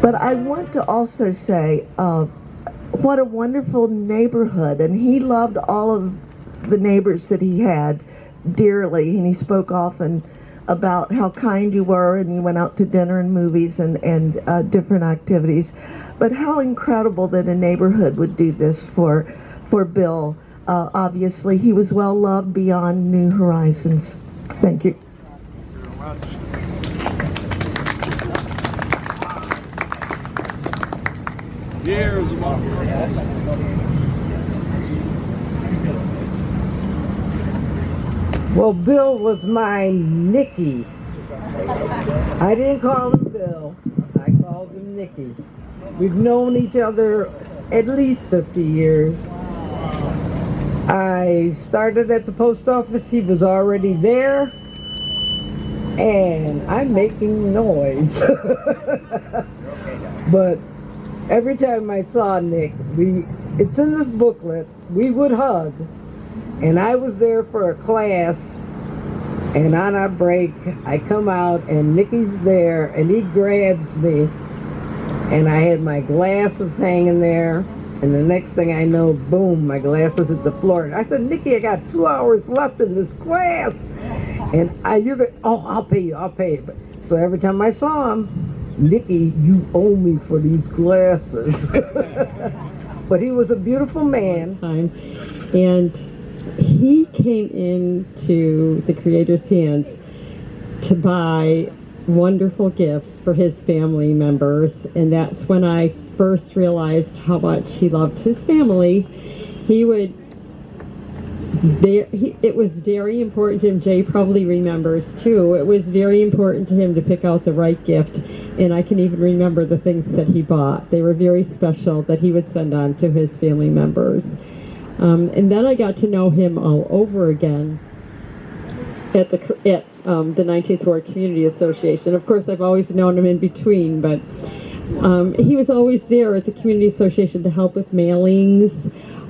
But I want to also say what a wonderful neighborhood, and he loved all of the neighbors that he had dearly, and he spoke often about how kind you were, and you went out to dinner and movies and different activities. But how incredible that a neighborhood would do this for Bill. Obviously, he was well loved beyond New Horizons. Thank you. Years Well, Bill was my Nicky. I didn't call him Bill. I called him Nicky. We've known each other at least 50 years. I started at the post office. He was already there. And I'm making noise. But every time I saw Nick, it's in this booklet, we would hug. And I was there for a class, and on our break, I come out, and Nicky's there, and he grabs me, and I had my glasses hanging there, and the next thing I know, boom, my glasses hit the floor. And I said, Nicky, I got 2 hours left in this class. And I'll pay you. So every time I saw him, Nicky, you owe me for these glasses. But he was a beautiful man. And he came into the Creator's hands to buy wonderful gifts for his family members, and that's when I first realized how much he loved his family. It was very important to him. Jay probably remembers too. It was very important to him to pick out the right gift, and I can even remember the things that he bought. They were very special that he would send on to his family members. And then I got to know him all over again at the 19th Ward Community Association. Of course, I've always known him in between, but he was always there at the Community Association to help with mailings,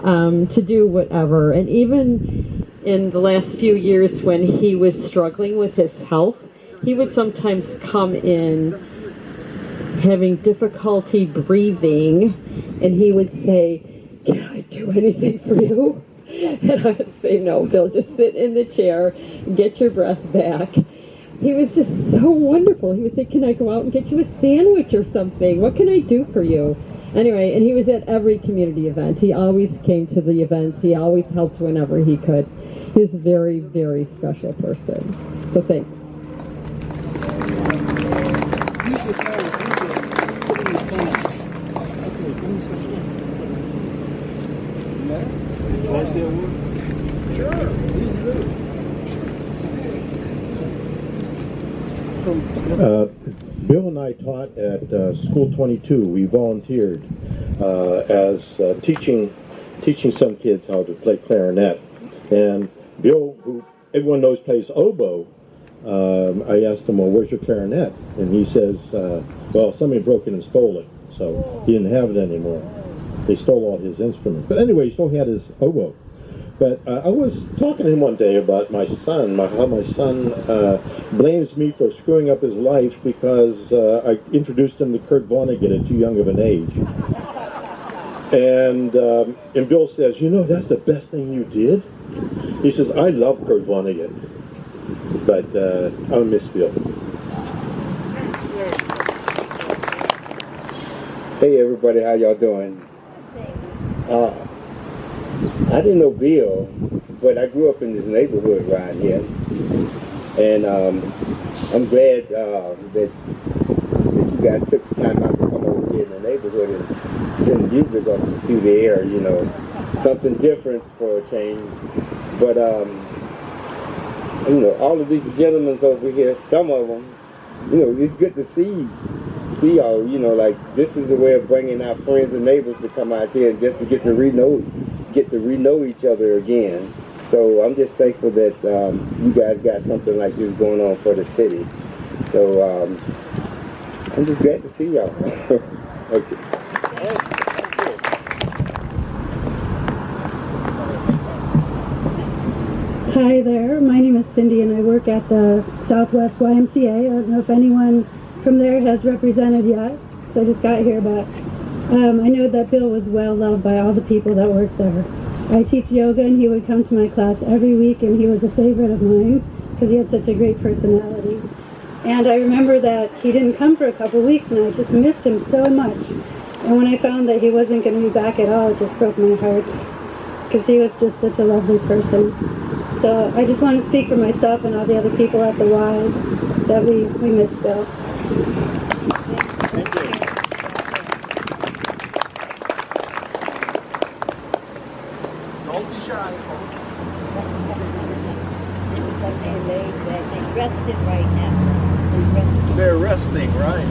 to do whatever. And even in the last few years when he was struggling with his health, he would sometimes come in having difficulty breathing, and he would say, "Can I do anything for you?" And I would say, "No, Bill, just sit in the chair, get your breath back." He was just so wonderful. He would say, "Can I go out and get you a sandwich or something? What can I do for you?" Anyway, and he was at every community event. He always came to the events. He always helped whenever he could. He was a very, very special person. So thanks. Bill and I taught at School 22. We volunteered as teaching some kids how to play clarinet. And Bill, who everyone knows plays oboe, I asked him, "Well, where's your clarinet?" And he says, "Well, somebody broke it and stole it, so he didn't have it anymore. They stole all his instruments." But anyway, he still had his oboe. But I was talking to him one day about my son, how my son blames me for screwing up his life because I introduced him to Kurt Vonnegut at too young of an age. And Bill says, "You know, that's the best thing you did." He says, "I love Kurt Vonnegut, but I miss Bill." Hey everybody, how y'all doing? I didn't know Bill, but I grew up in this neighborhood around here, and I'm glad that you guys took the time out to come over here in the neighborhood and send music up through the air. You know, something different for a change. But you know, all of these gentlemen over here, some of them, you know, it's good to see y'all. You know, like this is a way of bringing our friends and neighbors to come out here and just to get to re-know each other again. So I'm just thankful that you guys got something like this going on for the city. So I'm just glad to see y'all. Okay. Hi there, my name is Cindy and I work at the Southwest YMCA. I don't know if anyone from there has represented yet. weeks. I just got here, but I know that Bill was well loved by all the people that worked there. I teach yoga, and he would come to my class every week, and he was a favorite of mine because he had such a great personality. And I remember that he didn't come for a couple of weeks, and I just missed him so much. And when I found that he wasn't going to be back at all, it just broke my heart because he was just such a lovely person. So I just want to speak for myself and all the other people at the Y that we miss Bill. Don't be shy. They rested right now. They're resting, right?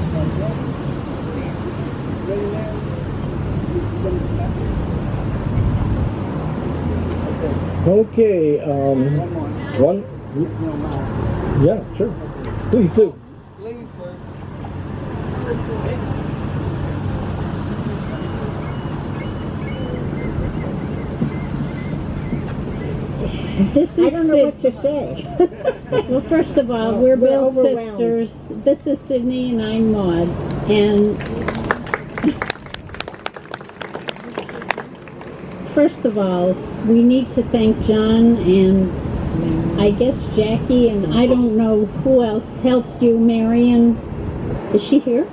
Okay, one. Yeah, sure. Please do. Ladies first. This is I don't know what to say. Well, first of all, we're Bill's sisters. This is Sydney and I'm Maud. And first of all, we need to thank John and I guess Jackie and I don't know who else helped you, Marion. Is she here?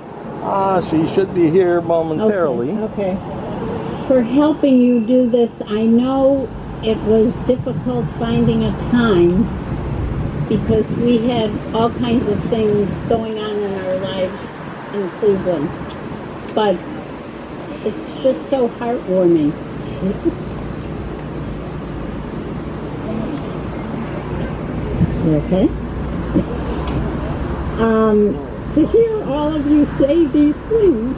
She should be here momentarily. Okay. For helping you do this, I know it was difficult finding a time because we had all kinds of things going on in our lives in Cleveland. But it's just so heartwarming. Okay. To hear all of you say these things,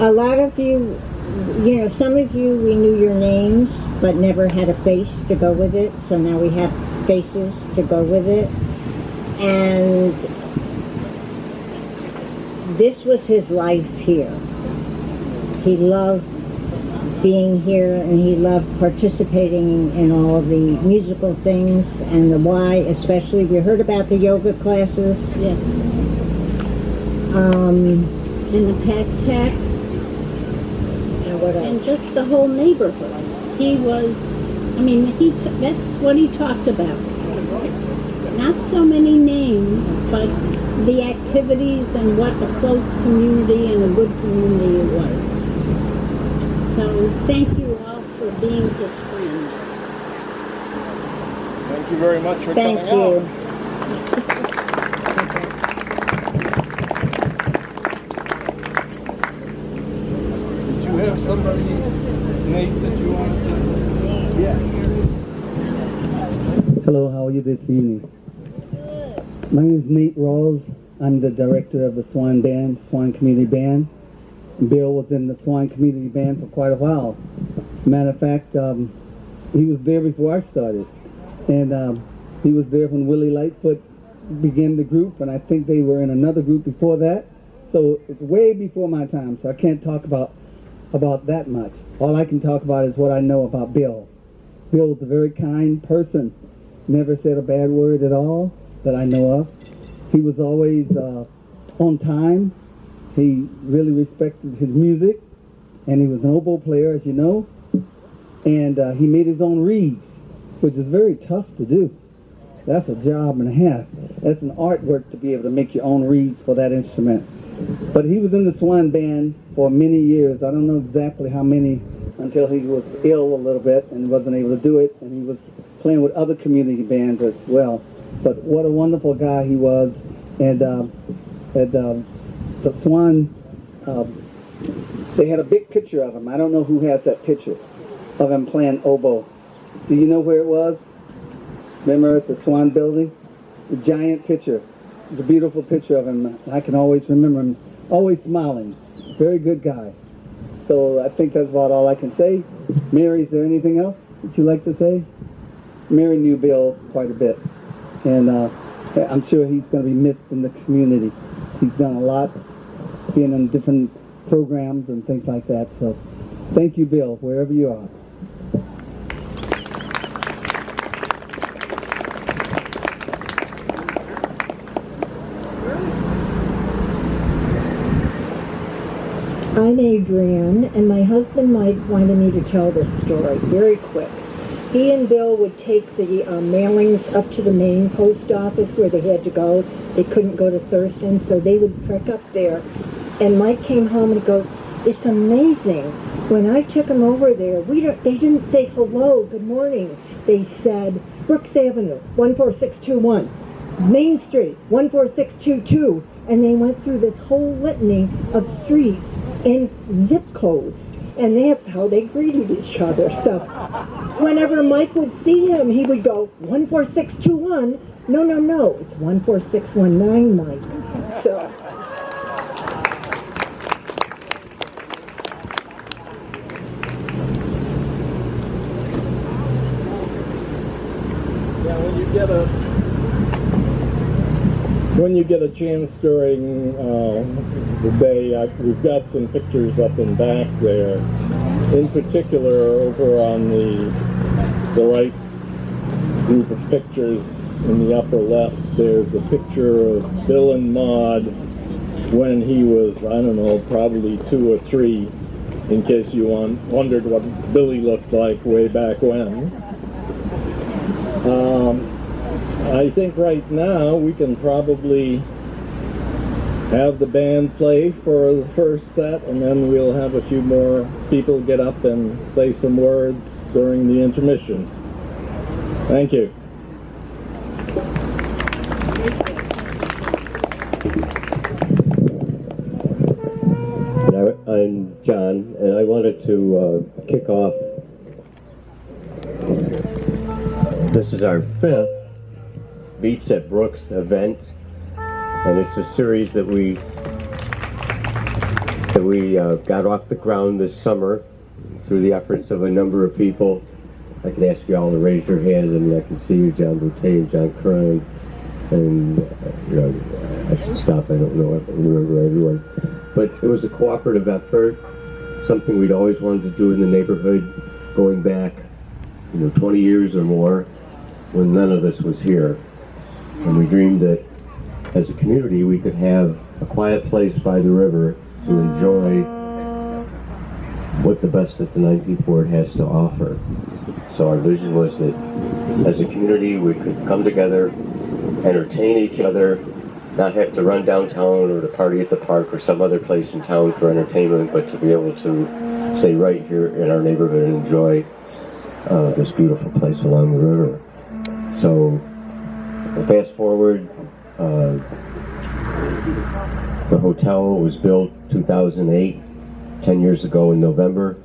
A lot of you, some of you, we knew your names, but never had a face to go with it. So now we have faces to go with it. And this was his life here. He loved being here, and he loved participating in all of the musical things, and the Y especially. You heard about the yoga classes? yes. And And the pack what else? and just the whole neighborhood. He was, that's what he talked about. Not so many names, but the activities and what a close community and a good community it was. So thank you all for being his friend. Thank you very much for Thank coming you. out. Did you have somebody, Nate, that you wanted to? Yeah. Hello, how are you this evening? My name is Nate Rawls. I'm the director of the SWAN Band, SWAN Community Band. Bill was in the SWAN Community Band for quite a while. Matter of fact, he was there before I started. And he was there when Willie Lightfoot began the group, and I think they were in another group before that. So it's way before my time, so I can't talk about that much. All I can talk about is what I know about Bill. Bill was a very kind person. Never said a bad word at all that I know of. He was always on time. He really respected his music, and he was an oboe player, as you know. And he made his own reeds, which is very tough to do. That's a job and a half. That's an artwork to be able to make your own reeds for that instrument. But he was in the SWAN Band for many years. I don't know exactly how many, until he was ill a little bit and wasn't able to do it. And he was playing with other community bands as well. But what a wonderful guy he was. And the SWAN, they had a big picture of him. I don't know who has that picture of him playing oboe. Do you know where it was? Remember at the SWAN building? The giant picture. It's a beautiful picture of him. I can always remember him, always smiling. Very good guy. So I think that's about all I can say. Mary, is there anything else that you'd like to say? Mary knew Bill quite a bit. And I'm sure he's going to be missed in the community. He's done a lot, being in different programs and things like that. So thank you, Bill, wherever you are. I'm Adrienne, and my husband Mike wanted me to tell this story very quick. He and Bill would take the mailings up to the main post office where they had to go. They couldn't go to Thurston, so they would trek up there. And Mike came home and goes, "It's amazing. When I took him over there, they didn't say hello, good morning. They said, Brooks Avenue, 14621. Main Street, 14622. And they went through this whole litany of streets and zip codes. And that's how they greeted each other. So whenever Mike would see him, he would go, 14621. No, it's 14619, Mike. So. When you get a chance during the day, we've got some pictures up and back there. In particular, over on the right group of pictures in the upper left, there's a picture of Bill and Maud when he was, I don't know, probably 2 or 3, in case you wondered what Billy looked like way back when. I think right now we can probably have the band play for the first set, and then we'll have a few more people get up and say some words during the intermission. Thank you. I'm John, and I wanted to kick off. This is our 5th Beats at Brooks event, and it's a series that we got off the ground this summer through the efforts of a number of people. I can ask you all to raise your hands. I mean, I can see you, John Boutte and John Curran, and I should stop. I don't know if I remember everyone, but it was a cooperative effort, something we'd always wanted to do in the neighborhood, going back 20 years or more, when none of this was here. And we dreamed that as a community we could have a quiet place by the river to enjoy what the best that the 19th Ward has to offer. So our vision was that as a community we could come together, entertain each other, not have to run downtown or to party at the park or some other place in town for entertainment, but to be able to stay right here in our neighborhood and enjoy this beautiful place along the river. So fast forward, the hotel was built 2008, 10 years ago in November.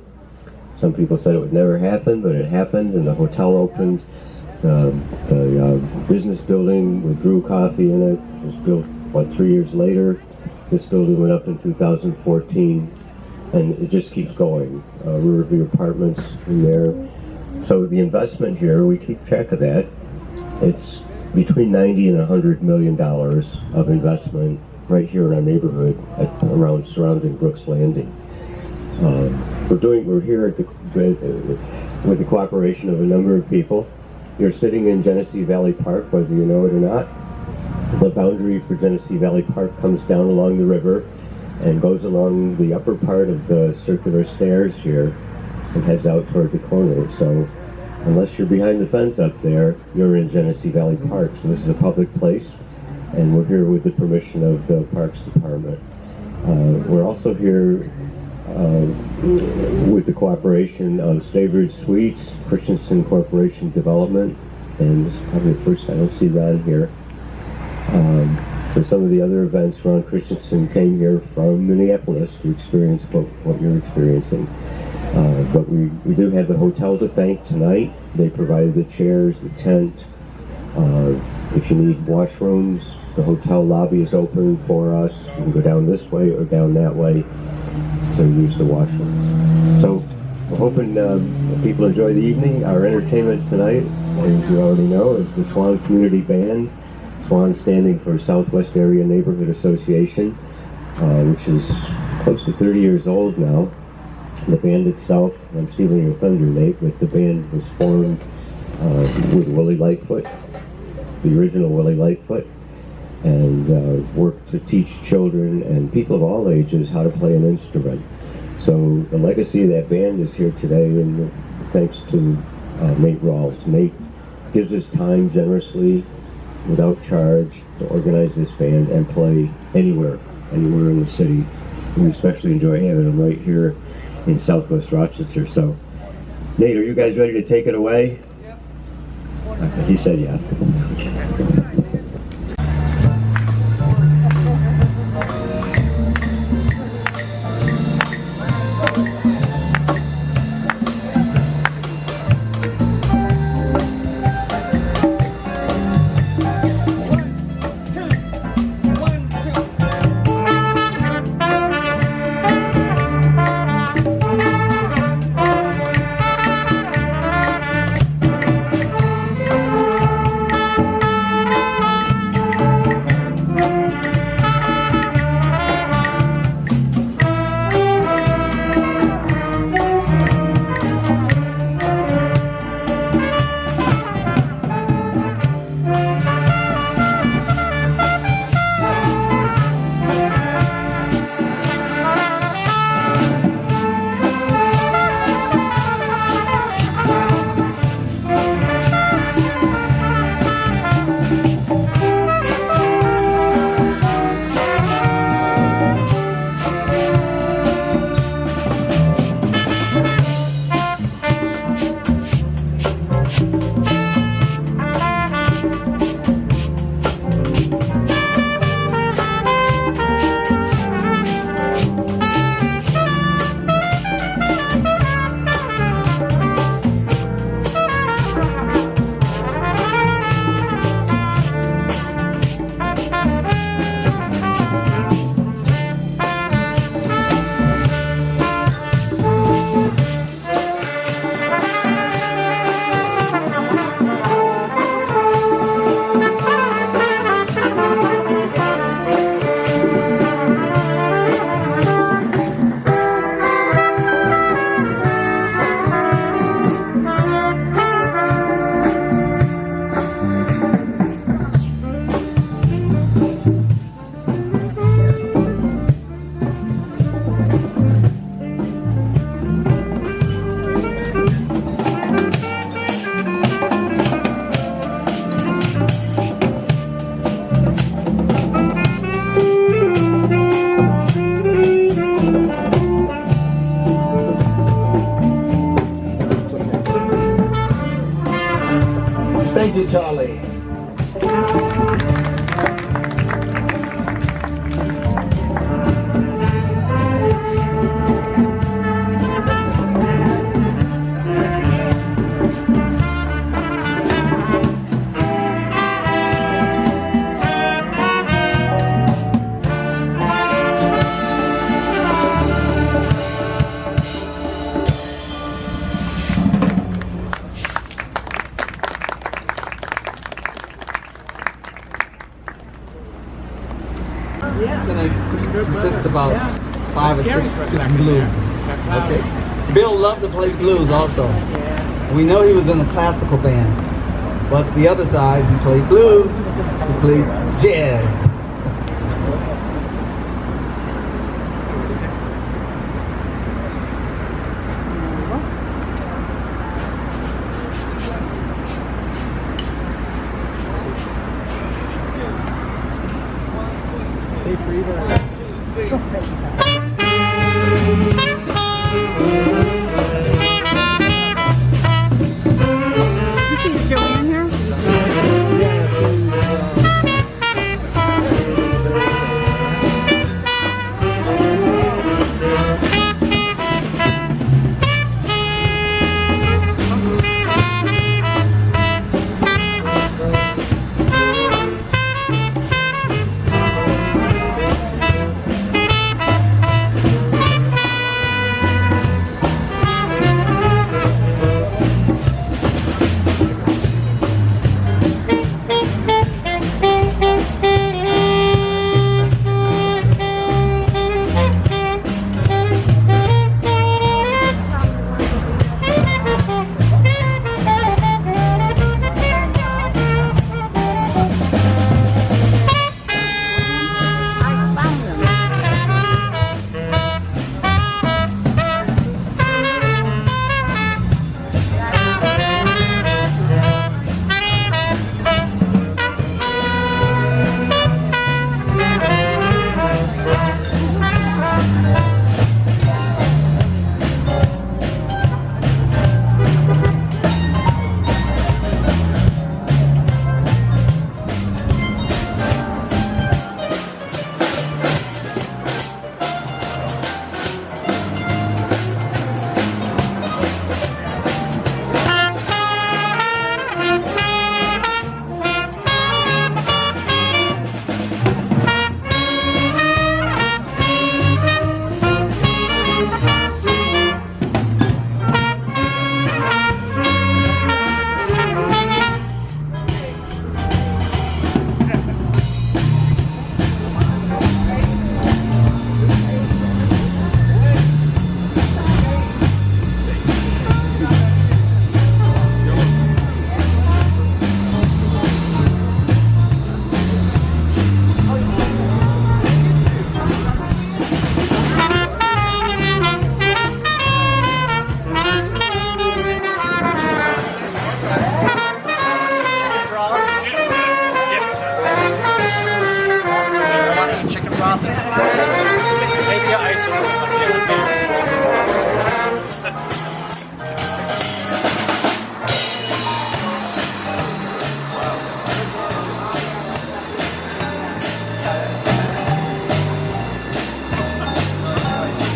Some people said it would never happen, but it happened, and the hotel opened. The business building with Brew Coffee in it was built, 3 years later. This building went up in 2014, and it just keeps going. Riverview Apartments in there. So the investment here, we keep track of that. It's between $90 and $100 million of investment right here in our neighborhood around surrounding Brooks Landing. We're here with the cooperation of a number of people. You're sitting in Genesee Valley Park, whether you know it or not. The boundary for Genesee Valley Park comes down along the river and goes along the upper part of the circular stairs here and heads out toward the corner. So unless you're behind the fence up there, you're in Genesee Valley Park. So this is a public place, and we're here with the permission of the Parks Department. We're also here with the cooperation of Stavridge Suites, Christensen Corporation Development, and this is probably the first I don't see Ron here. For some of the other events, Ron Christensen came here from Minneapolis to experience what you're experiencing. But we do have the hotel to thank tonight. They provided the chairs, the tent. If you need washrooms, the hotel lobby is open for us. You can go down this way or down that way to use the washroom. So we're hoping people enjoy the evening. Our entertainment tonight, as you already know, is the SWAN Community Band. SWAN standing for Southwest Area Neighborhood Association, which is close to 30 years old now. The band itself, I'm stealing your thunder, Nate, but the band was formed with Willie Lightfoot, the original Willie Lightfoot, and worked to teach children and people of all ages how to play an instrument. So the legacy of that band is here today, and thanks to Nate Rawls. Nate gives his time generously, without charge, to organize this band and play anywhere in the city. We especially enjoy having him right here in Southwest Rochester. So, Nate, are you guys ready to take it away? Okay, he said yeah. Thank you, Charlie. It's going to consist about 5 or 6 different blues. Okay. Bill loved to play blues also. We know he was in a classical band, but the other side, he played blues, he played jazz.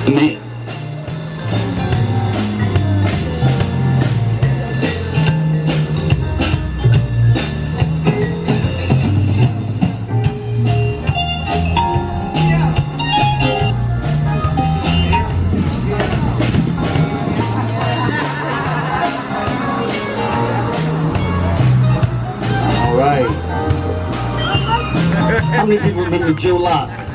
Me. All right. How many people remember Joe Locke?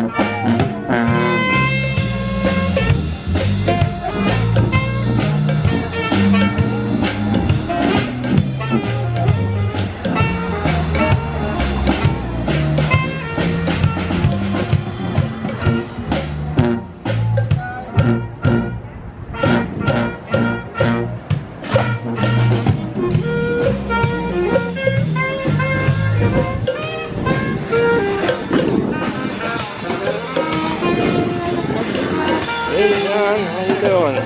Hey John, how you doing?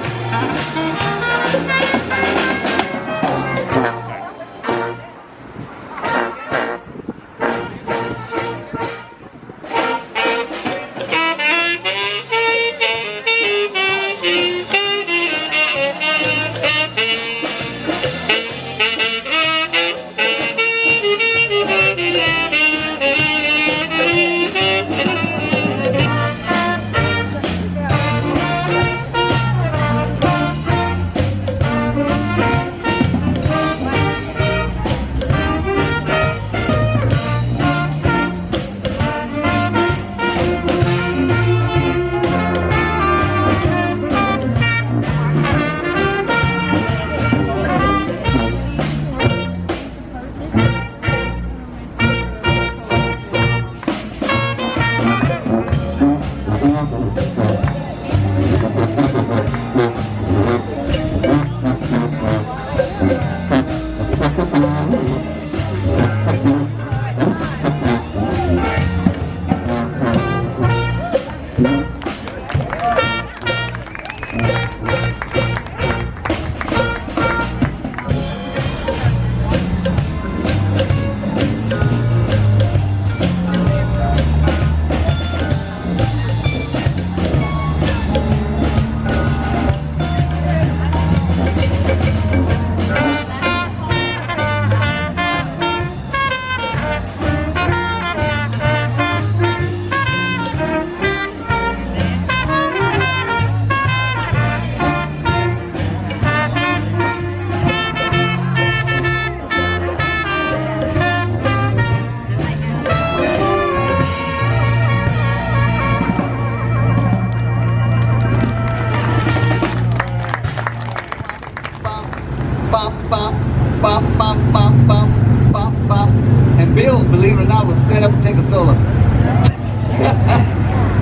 And Bill, believe it or not, would stand up and take a solo. With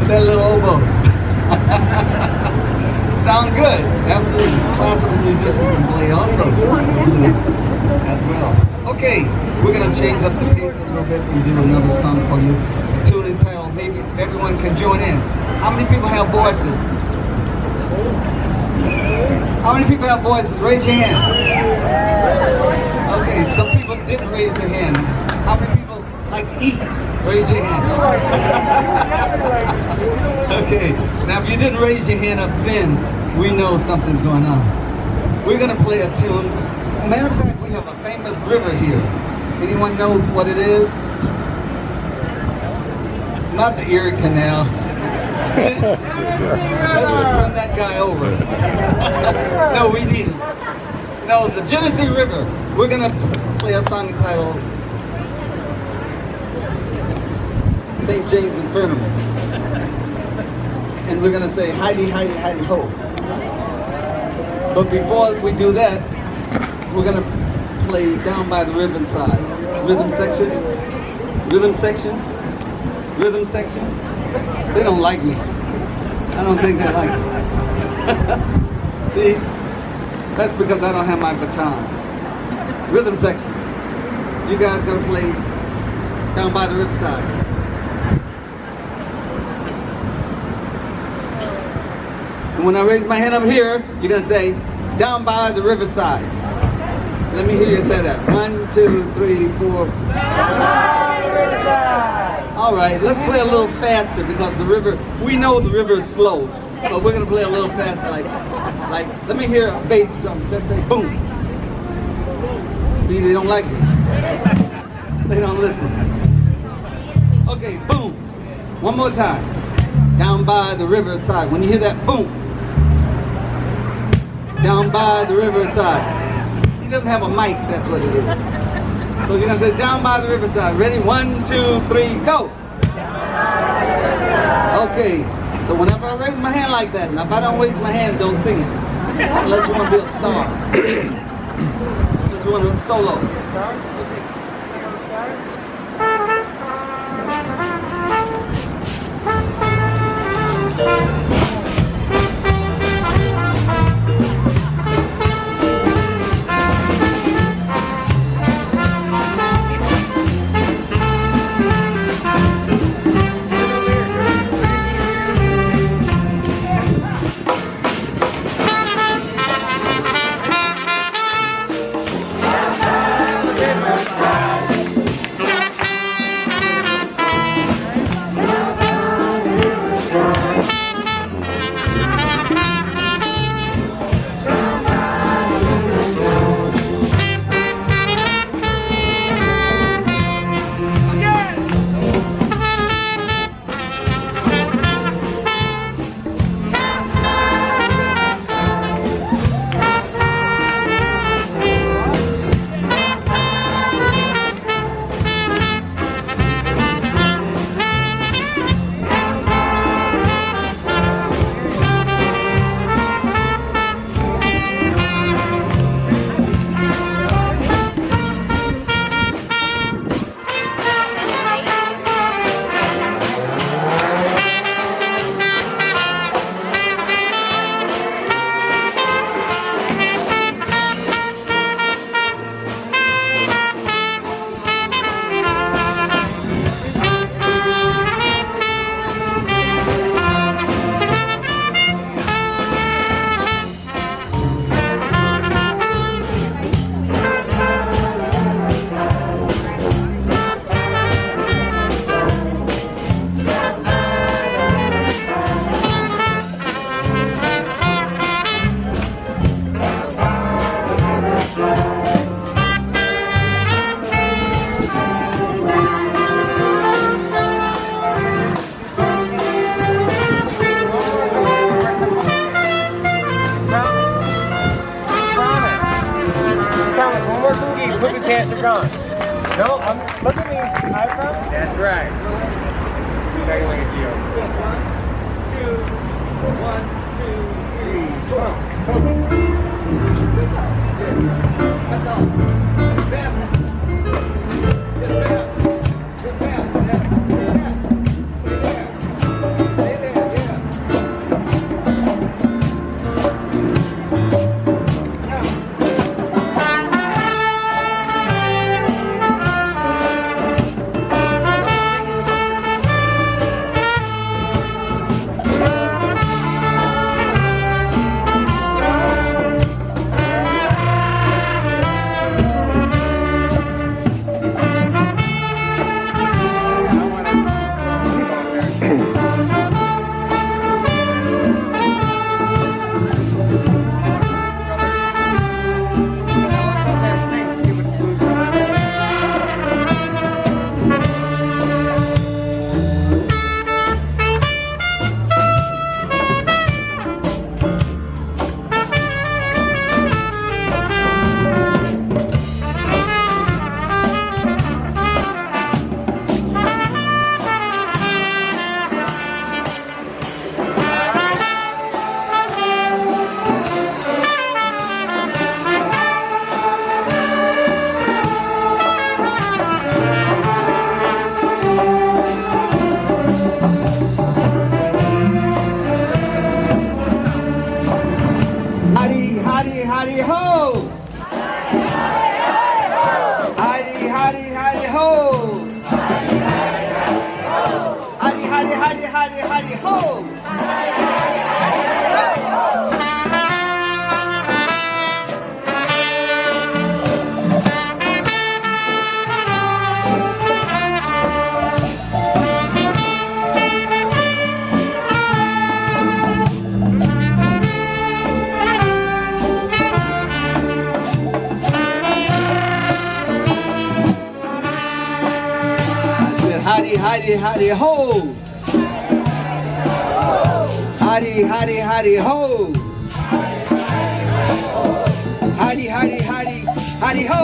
that little oboe. Sound good. Absolutely. Classical musicians can play also as well. Okay, we're going to change up the pace a little bit and do another song for you. A tune entitled, maybe everyone can join in. How many people have voices? How many people have voices? Raise your hand. Okay, some people didn't raise their hand. How many people like to eat? Raise your hand. Okay, now if you didn't raise your hand up then, we know something's going on. We're going to play a tune. Matter of fact, we have a famous river here. Anyone knows what it is? Not the Erie Canal. Let's run that guy over. No, we need it. No, the Genesee River. We're going to play a song entitled St. James Infirmary. And we're going to say, Heidi, Heidi, Heidi, ho. But before we do that, we're going to play Down by the River Side. Rhythm section. Rhythm section. Rhythm section. They don't like me. I don't think they like me. See? That's because I don't have my baton. Rhythm section. You guys gonna play Down by the Riverside. And when I raise my hand up here, you're gonna say, Down by the Riverside. Let me hear you say that. 1, 2, 3, 4. Down by the Riverside. All right, let's play a little faster because the river, we know the river is slow, but we're gonna play a little faster, like, let me hear a bass drum. Let's say boom. See, they don't like me. They don't listen. Okay, boom. One more time. Down by the riverside. When you hear that boom. Down by the riverside. He doesn't have a mic, that's what it is. So you're gonna say down by the riverside. Ready? 1, 2, 3, go. Down by the riverside. Okay, so whenever I raise my hand like that, now if I don't raise my hand, don't sing it. Unless you want to be a star. Unless you want to solo. Poopy pants are gone. No, look at me. I promise. That's right. You gotta look at you. 1, 2, 3, 4. That's all. Hidey ho! Hidey, hidey, hidey ho! Hidey, hidey, hidey, hidey, hidey ho! Hidey, hidey, hidey ho! Hidey, hidey, hidey ho! Hidey, hidey, hidey, hidey ho!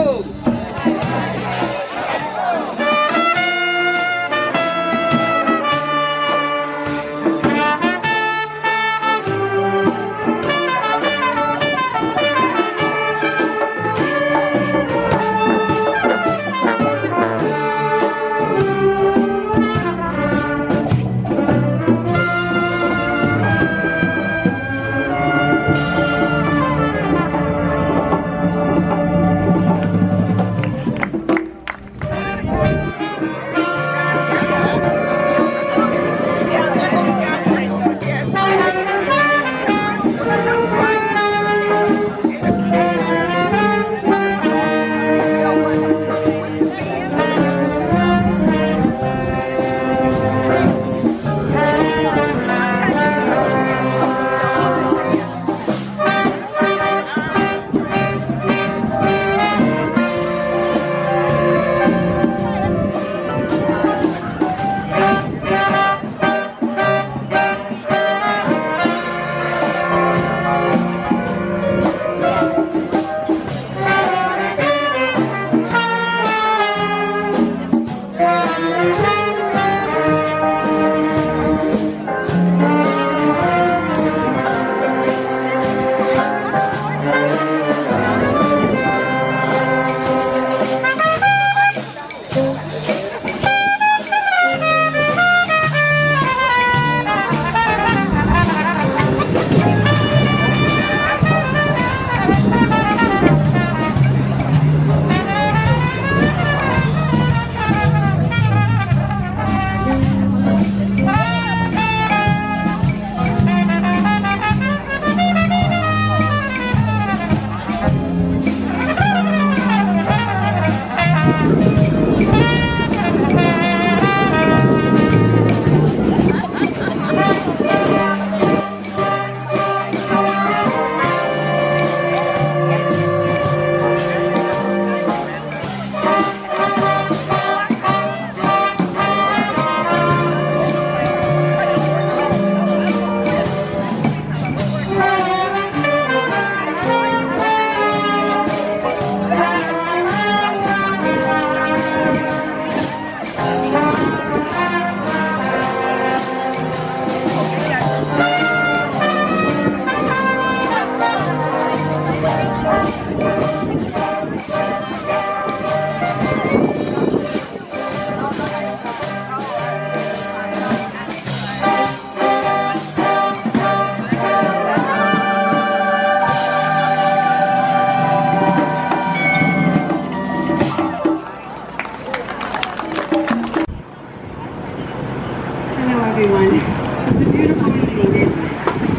It's a beautiful evening, isn't it?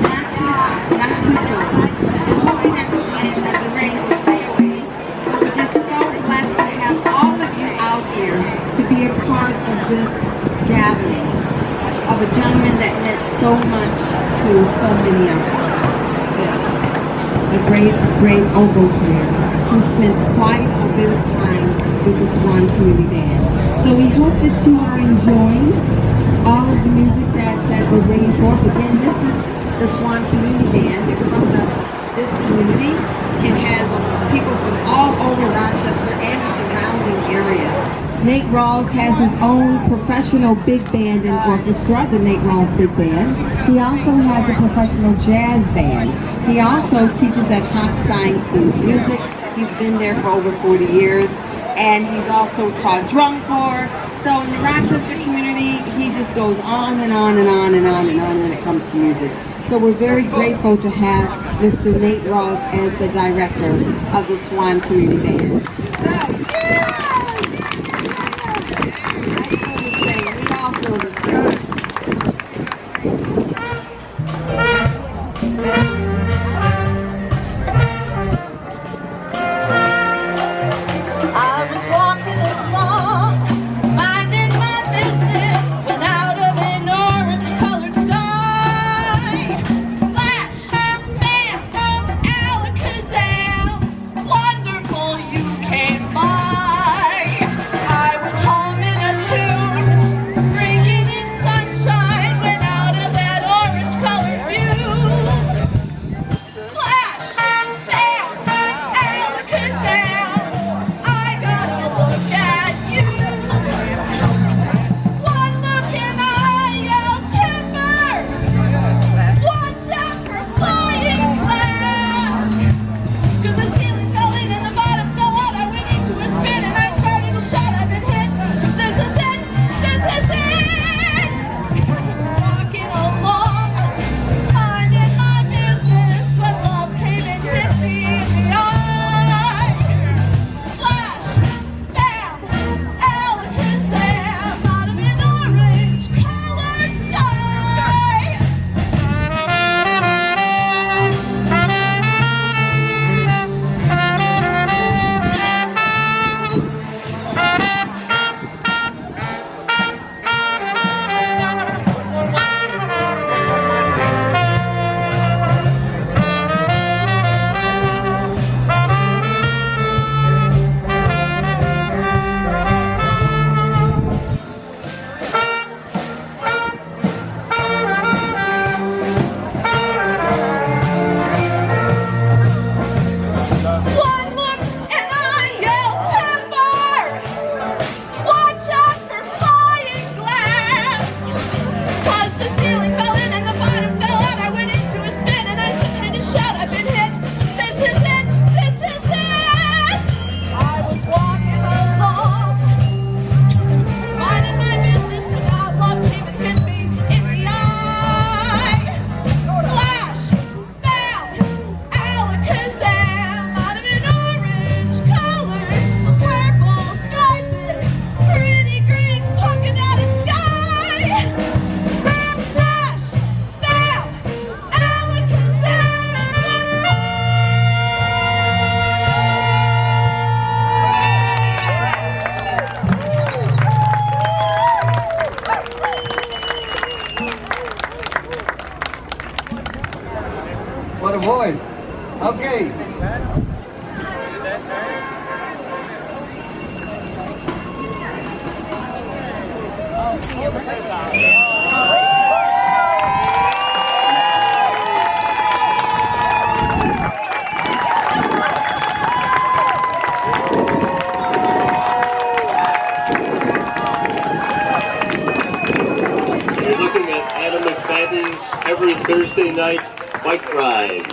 Not too cold. And hoping that the rain will stay away. We're just so blessed to have all of you out here to be a part of this gathering of a gentleman that meant so much to so many of us. A great oboe player who spent quite a bit of time with the SWAN Community Band. So we hope that you are enjoying all of the music that we're bringing forth. Again, this is the SWAN Community Band. They're from this community. It has people from all over Rochester and the surrounding areas. Nate Rawls has his own professional big band and orchestra, the Nate Rawls Big Band. He also has a professional jazz band. He also teaches at Hochstein School of Music. He's been there for over 40 years. And he's also taught drum corps. So in the Rochester community, he just goes on and on and on and on and on when it comes to music. So we're very grateful to have Mr. Nate Rawls as the director of the SWAN Community Band. So, I feel the same. We all feel the same. I was walking along, minding my business, when out of an orange-colored sky, flash, bam, alakazam, wonderful you came by. I was humming a tune, drinking in sunshine, when out of that orange-colored view, flash, bam, alakazam. Look at you. One look and I yell timber. Watch out for flying glass. 'Cause the ceiling fell in and the bottom fell out. I went into a spin and I started to shout. I've been hit. This is it. This is it. Walking along, minding my business, when love came and hit me in the eye. Flash. Alakazam out of an orange-colored sky. One look and I yell timber. Watch out for flying glass. 'Cause the ceiling fell in and the bottom fell out. I went into a spin and I started to shout. I've been hit. This is it. This is it. I was walking along, minding my business, when out love came and hit me in the eye. Flash, bam, alakazam out of an orange-colored, purple striped, pretty green polka-dotted sky. Flash, bam, alakazam. What a voice. Okay. You're looking at Adam McFadden's every Thursday night bike ride.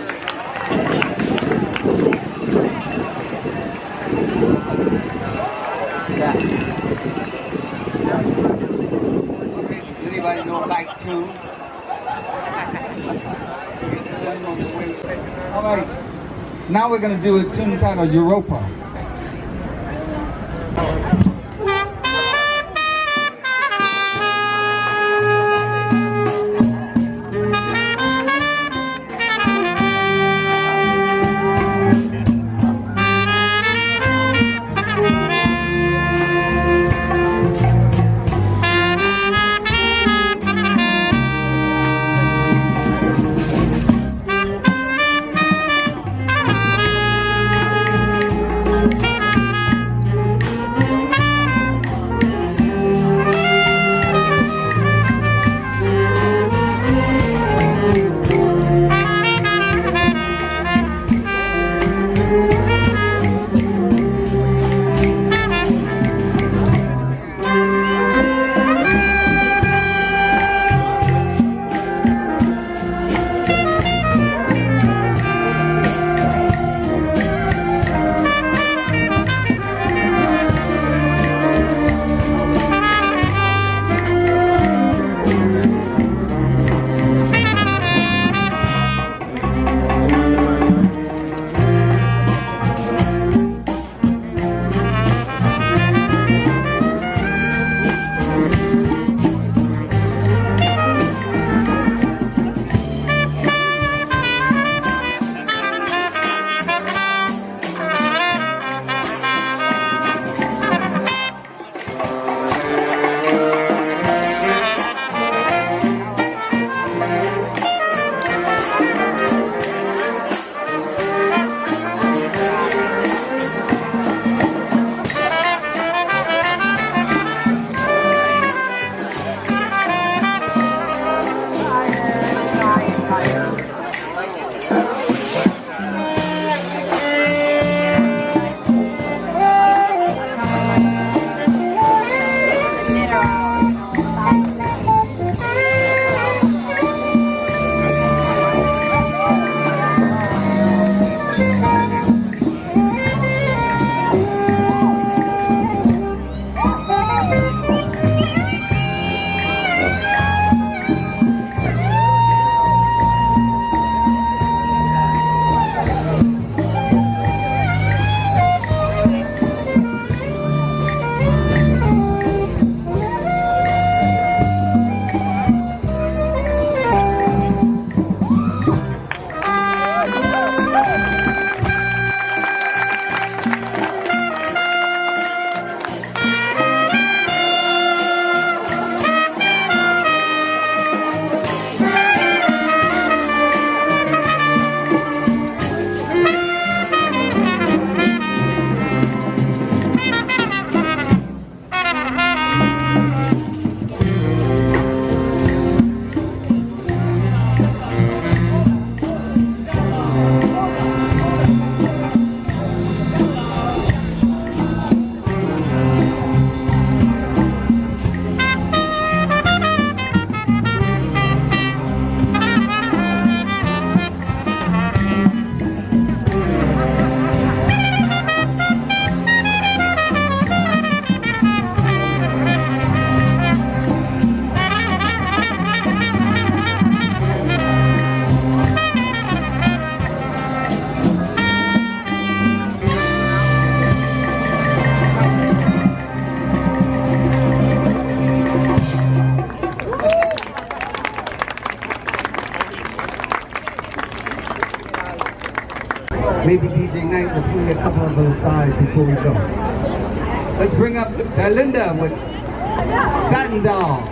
Anybody know Bike 2? All right. Now we're going to do a tune entitled Europa. maybe DJ Knight will play a couple of those sides before we go. Let's bring up Linda with Satin Doll.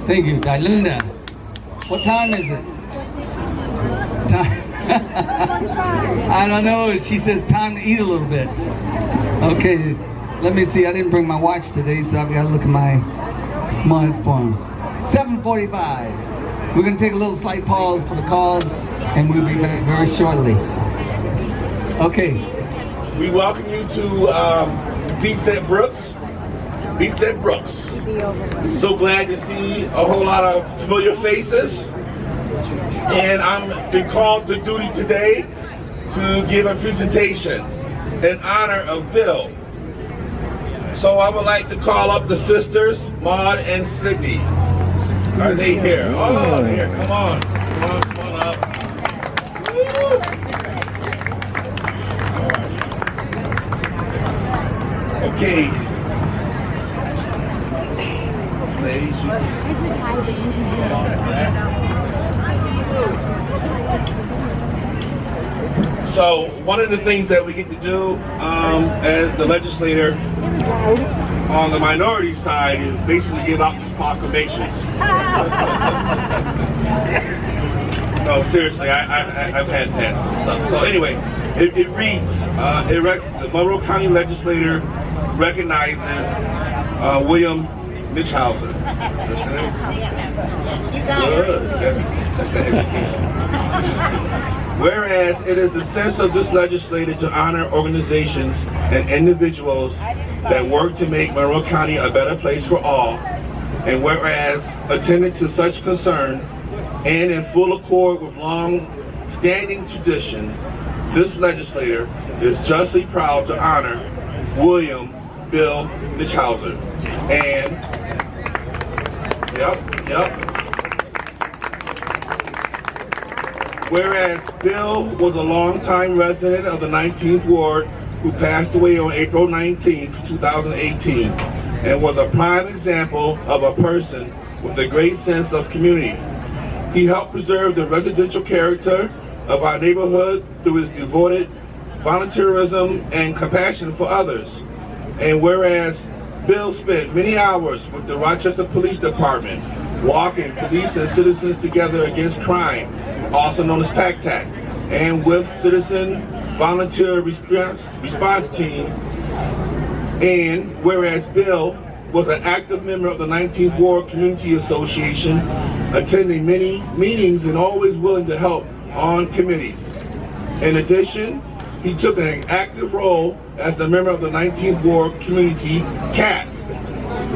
Thank you, Linda. What time is it? I don't know. She says time to eat a little bit. Okay, let me see. I didn't bring my watch today, so I've got to look at my smartphone. 7:45. We're going to take a little slight pause for the calls, and we'll be back very shortly. Okay. We welcome you to Beats at Brooks. Beats at Brooks. So glad to see a whole lot of familiar faces. And I'm been called to duty today to give a presentation in honor of Bill. So I would like to call up the sisters, Maud and Sydney. Are they here? Oh, here, come on. Come on, come on up. Woo. Okay. Ladies. So one of the things that we get to do as the legislator on the minority side is basically give out these proclamations. No, seriously, I've had that stuff. So anyway, it reads, the Monroe County legislator recognizes William Nichthauser. Good. That's education. Whereas it is the sense of this legislature to honor organizations and individuals that work to make Monroe County a better place for all, and whereas attending to such concern and in full accord with long-standing tradition, this legislator is justly proud to honor William Bill Nichthauser. And, yep. Whereas Bill was a longtime resident of the 19th Ward who passed away on April 19, 2018, and was a prime example of a person with a great sense of community. He helped preserve the residential character of our neighborhood through his devoted volunteerism and compassion for others. And whereas Bill spent many hours with the Rochester Police Department, walking police and citizens together against crime, also known as PACTAC, and with Citizen Volunteer Response Team. And whereas Bill was an active member of the 19th Ward Community Association, attending many meetings and always willing to help on committees. In addition, he took an active role as the member of the 19th Ward Community CATS.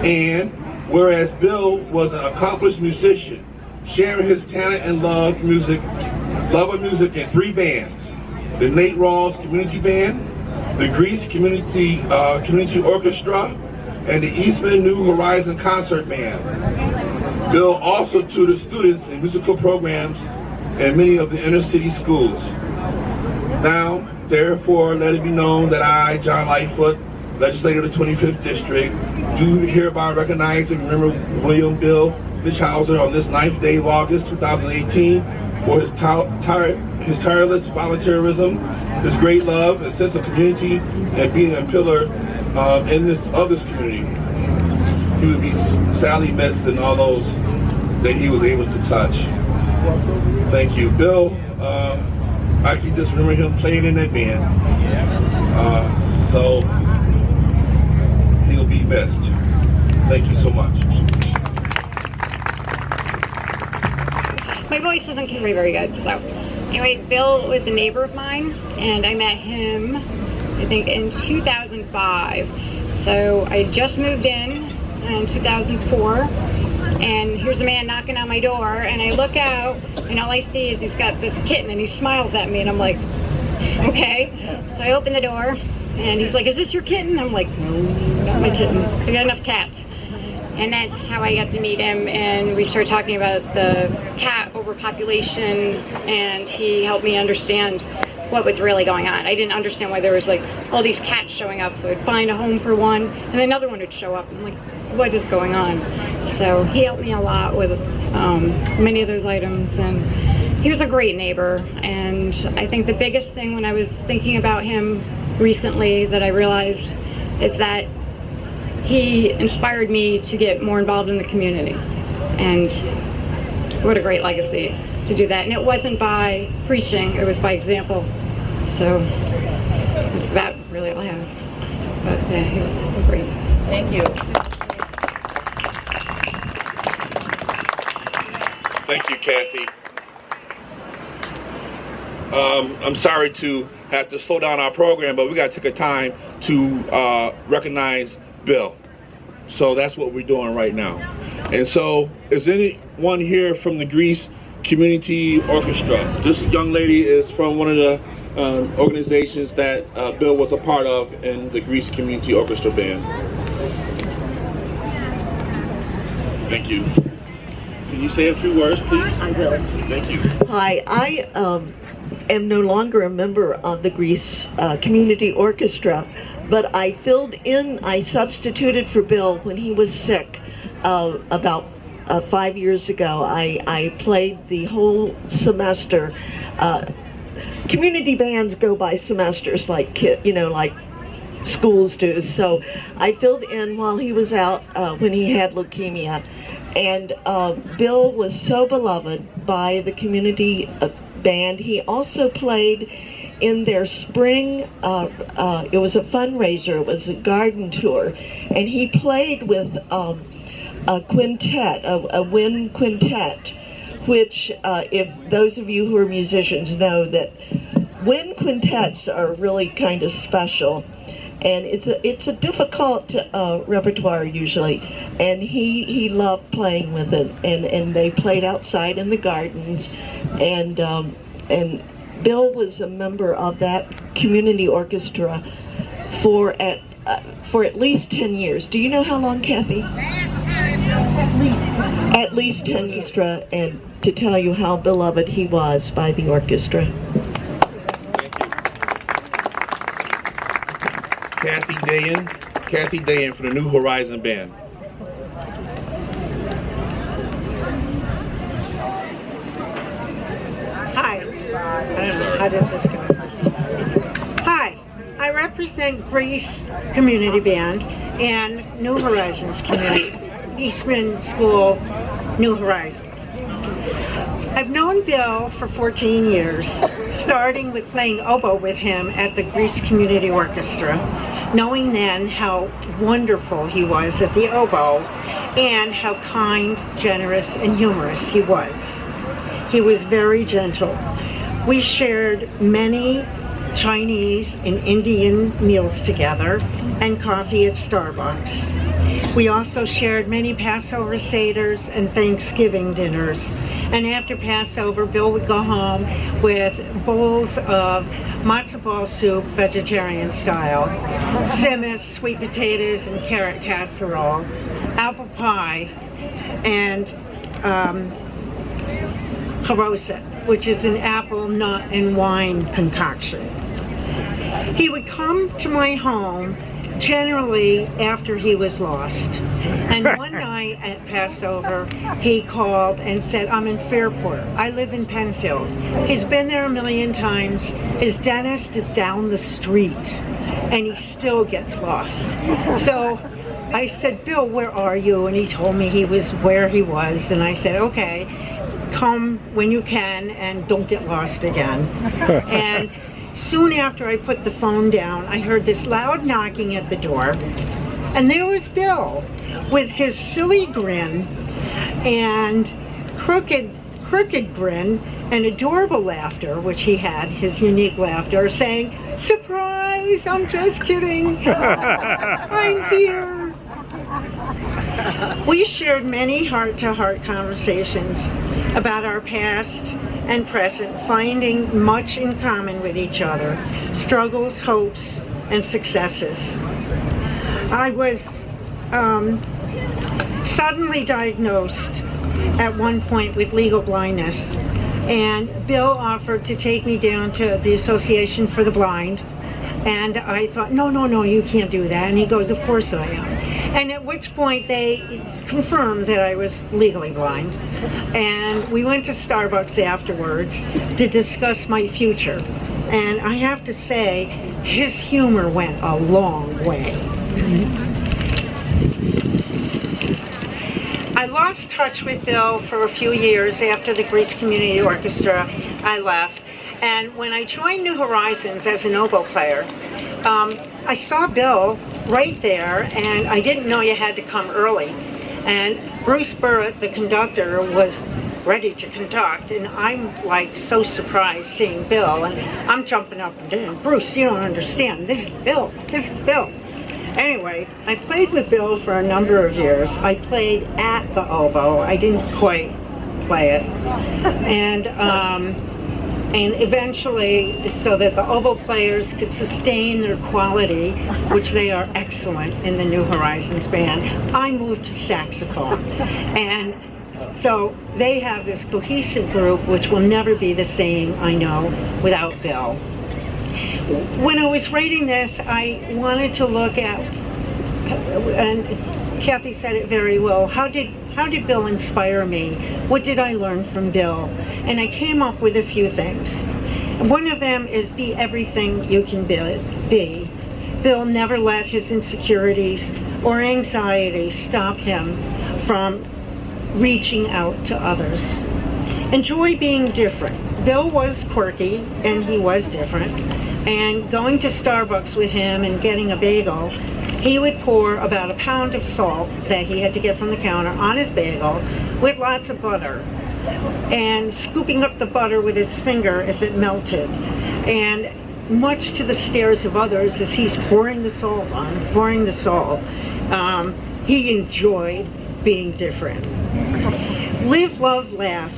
And whereas Bill was an accomplished musician, sharing his talent and love of music in 3 bands: the Nate Rawls Community Band, the Greece Community Orchestra, and the Eastman New Horizon Concert Band. Bill also tutored students in musical programs in many of the inner city schools. Now, therefore, let it be known that I, John Lightfoot, legislator of the 25th District, do hereby recognize and remember William Bill Nichthauser on this 9th day of August 2018 for his tireless volunteerism, his great love and sense of community, and being a pillar in this community. He would be sadly missed in all those that he was able to touch. Thank you. Bill, I can just remember him playing in that band. So he'll be missed. Thank you so much. My voice doesn't carry very good, so. Anyway, Bill was a neighbor of mine, and I met him, I think, in 2005. So I just moved in 2004, and here's a man knocking on my door, and I look out, and all I see is he's got this kitten, and he smiles at me, and I'm like, okay. So I open the door, and he's like, is this your kitten? I'm like, no, not my kitten. I got enough cats. And that's how I got to meet him, and we started talking about the cat overpopulation, and he helped me understand what was really going on. I didn't understand why there was like all these cats showing up, so I'd find a home for one, and another one would show up, and I'm like, what is going on? So he helped me a lot with many of those items, and he was a great neighbor. And I think the biggest thing when I was thinking about him recently that I realized is that he inspired me to get more involved in the community, and what a great legacy to do that. And it wasn't by preaching, it was by example. So that's about really all I have. But yeah, he was great. Thank you. Thank you, Kathy. I'm sorry to have to slow down our program, but we got to take a time to recognize Bill. So that's what we're doing right now. And so, is anyone here from the Greece Community Orchestra? This young lady is from one of the organizations that Bill was a part of in the Greece Community Orchestra Band. Thank you. Can you say a few words, please? I will. Thank you. Hi, I am no longer a member of the Greece Community Orchestra, but I substituted for Bill when he was sick about 5 years ago. I played the whole semester. Community bands go by semesters like schools do. So I filled in while he was out when he had leukemia. And Bill was so beloved by the community band. He also played in their spring, it was a fundraiser, it was a garden tour, and he played with a quintet, a wind quintet, which if those of you who are musicians know that wind quintets are really kind of special. And it's a difficult repertoire usually, and he loved playing with it. And they played outside in the gardens, and Bill was a member of that community orchestra for at least 10 years. Do you know how long, Kathy? At least 10 years, and to tell you how beloved he was by the orchestra. Kathy Dayan for the New Horizon Band. Hi. I don't know, how does this go? Hi, I represent Greece Community Band and New Horizons Community, Eastman School, New Horizons. I've known Bill for 14 years, starting with playing oboe with him at the Greece Community Orchestra, knowing then how wonderful he was at the oboe and how kind, generous, and humorous he was. He was very gentle. We shared many Chinese and Indian meals together and coffee at Starbucks. We also shared many Passover seders and Thanksgiving dinners. And after Passover, Bill would go home with bowls of matzo ball soup, vegetarian style, simmis, sweet potatoes and carrot casserole, apple pie, and haroset, which is an apple, nut, and wine concoction. He would come to my home generally after he was lost. And one night at Passover, he called and said, I'm in Fairport. I live in Penfield. He's been there a million times. His dentist is down the street, and he still gets lost. So I said, Bill, where are you? And he told me he was where he was. And I said, okay, come when you can and don't get lost again. And soon after I put the phone down, I heard this loud knocking at the door, and there was Bill with his silly grin and crooked grin and adorable laughter, which he had, his unique laughter, saying, surprise, I'm just kidding, I'm here. We shared many heart-to-heart conversations about our past and present, finding much in common with each other, struggles, hopes, and successes. I was suddenly diagnosed at one point with legal blindness, and Bill offered to take me down to the Association for the Blind, and I thought, no, you can't do that, and he goes, of course I am. And at which point they confirmed that I was legally blind. And we went to Starbucks afterwards to discuss my future. And I have to say, his humor went a long way. I lost touch with Bill for a few years after the Greece Community Orchestra. I left. And when I joined New Horizons as an oboe player, I saw Bill right there, and I didn't know you had to come early. And Bruce Burrett, the conductor, was ready to conduct, and I'm like so surprised seeing Bill, and I'm jumping up and down. Bruce, you don't understand. This is Bill. This is Bill. Anyway, I played with Bill for a number of years. I played at the oboe. I didn't quite play it. And eventually, so that the oboe players could sustain their quality, which they are excellent in the New Horizons Band, I moved to saxophone. And So they have this cohesive group, which will never be the same, I know, without Bill. When I was writing this, I wanted to look at, and Kathy said it very well, how did Bill inspire me? What did I learn from Bill? And I came up with a few things. One of them is be everything you can be. Bill never let his insecurities or anxiety stop him from reaching out to others. Enjoy being different. Bill was quirky, and he was different. And going to Starbucks with him and getting a bagel, he would pour about a pound of salt that he had to get from the counter on his bagel with lots of butter, and scooping up the butter with his finger if it melted. And much to the stares of others as he's pouring the salt, he enjoyed being different. Live, love, laugh.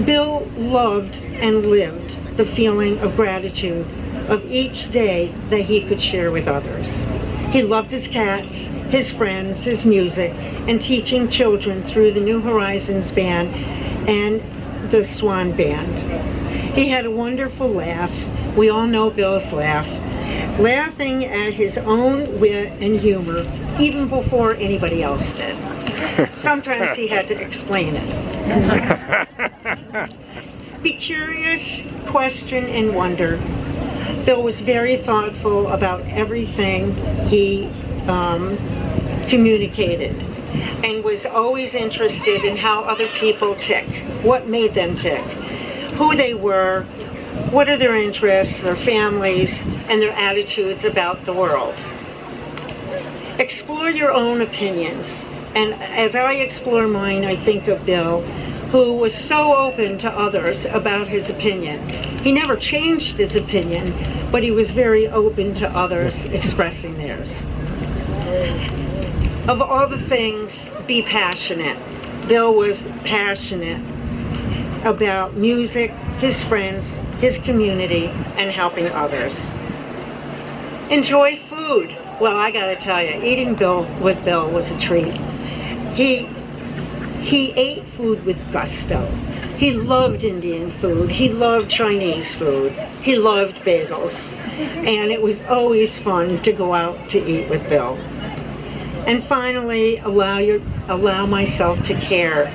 Bill loved and lived the feeling of gratitude of each day that he could share with others. He loved his cats, his friends, his music, and teaching children through the New Horizons Band and the SWAN Band. He had a wonderful laugh. We all know Bill's laugh. Laughing at his own wit and humor even before anybody else did. Sometimes he had to explain it. Be curious, question, and wonder. Bill was very thoughtful about everything he communicated, and was always interested in how other people tick, what made them tick, who they were, what are their interests, their families, and their attitudes about the world. Explore your own opinions, and as I explore mine, I think of Bill, who was so open to others about his opinion. He never changed his opinion, but he was very open to others expressing theirs. Of all the things, be passionate. Bill was passionate about music, his friends, his community, and helping others. Enjoy food. Well, I gotta tell you, eating with Bill was a treat. He ate food with gusto. He loved Indian food. He loved Chinese food. He loved bagels. And it was always fun to go out to eat with Bill. And finally, allow myself to care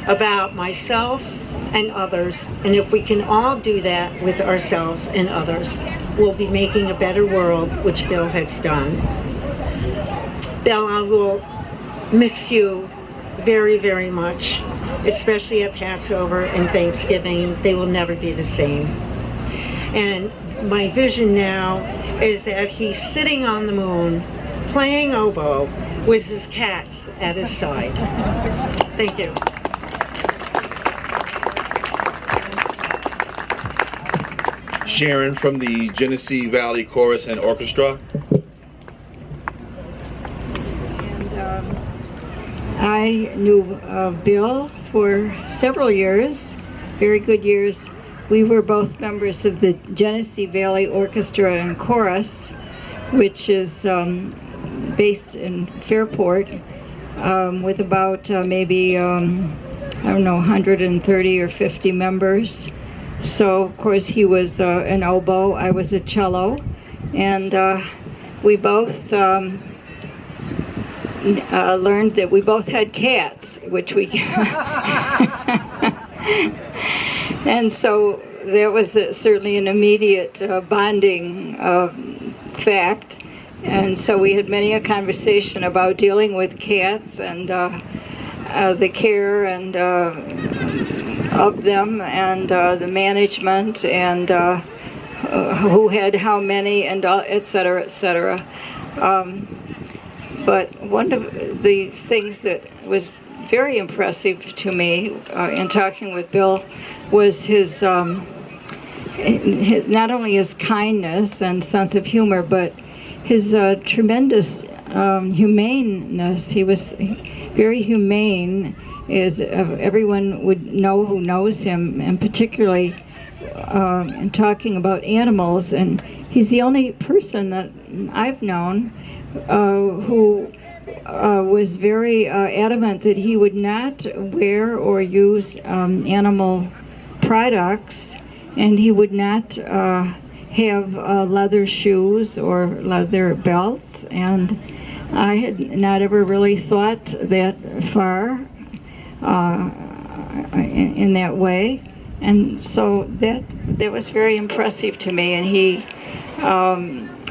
about myself and others. And if we can all do that with ourselves and others, we'll be making a better world, which Bill has done. Bill, I will miss you very, very much, especially at Passover and Thanksgiving. They will never be the same. And my vision now is that he's sitting on the moon, playing oboe with his cats at his side. Thank you. Sharon from the Genesee Valley Chorus and Orchestra. I knew Bill for several years, very good years. We were both members of the Genesee Valley Orchestra and Chorus, which is based in Fairport, with about maybe, I don't know, 130 or 50 members. So, of course, he was an oboe, I was a cello, and we both learned that we both had cats, which we and so there was certainly an immediate bonding fact, and so we had many a conversation about dealing with cats and the care and of them, and the management, and who had how many, and et cetera, et cetera. But one of the things that was very impressive to me in talking with Bill was his not only his kindness and sense of humor, but his tremendous humaneness. He was very humane, as everyone would know who knows him, and particularly in talking about animals. And he's the only person that I've known who was very adamant that he would not wear or use animal products, and he would not have leather shoes or leather belts, and I had not ever really thought that far in that way, and so that was very impressive to me, and he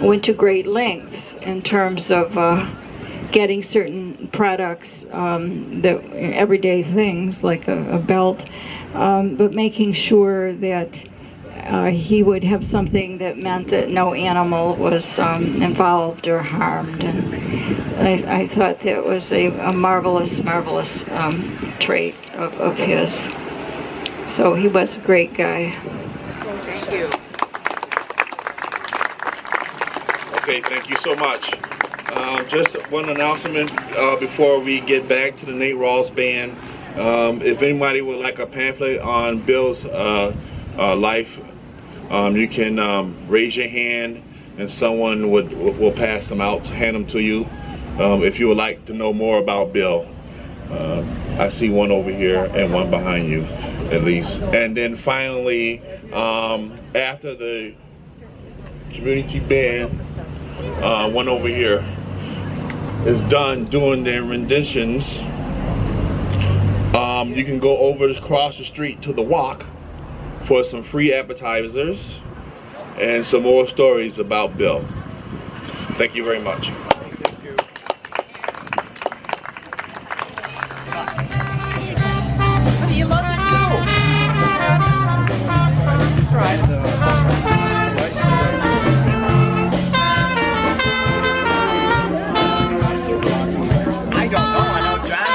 went to great lengths in terms of getting certain products, that everyday things like a belt, but making sure that he would have something that meant that no animal was involved or harmed. And I thought that was a marvelous trait of his. So he was a great guy. Thank you. Okay, thank you so much. Just one announcement before we get back to the Nate Rawls Band. If anybody would like a pamphlet on Bill's life, you can raise your hand and someone will pass them out, hand them to you, if you would like to know more about Bill. I see one over here and one behind you, at least. And then finally, after the community band, one over here, is done doing their renditions, you can go over across the street to the walk for some free appetizers and some more stories about Bill. Thank you very much. Thank you. What do you love to do? I don't know. I know John.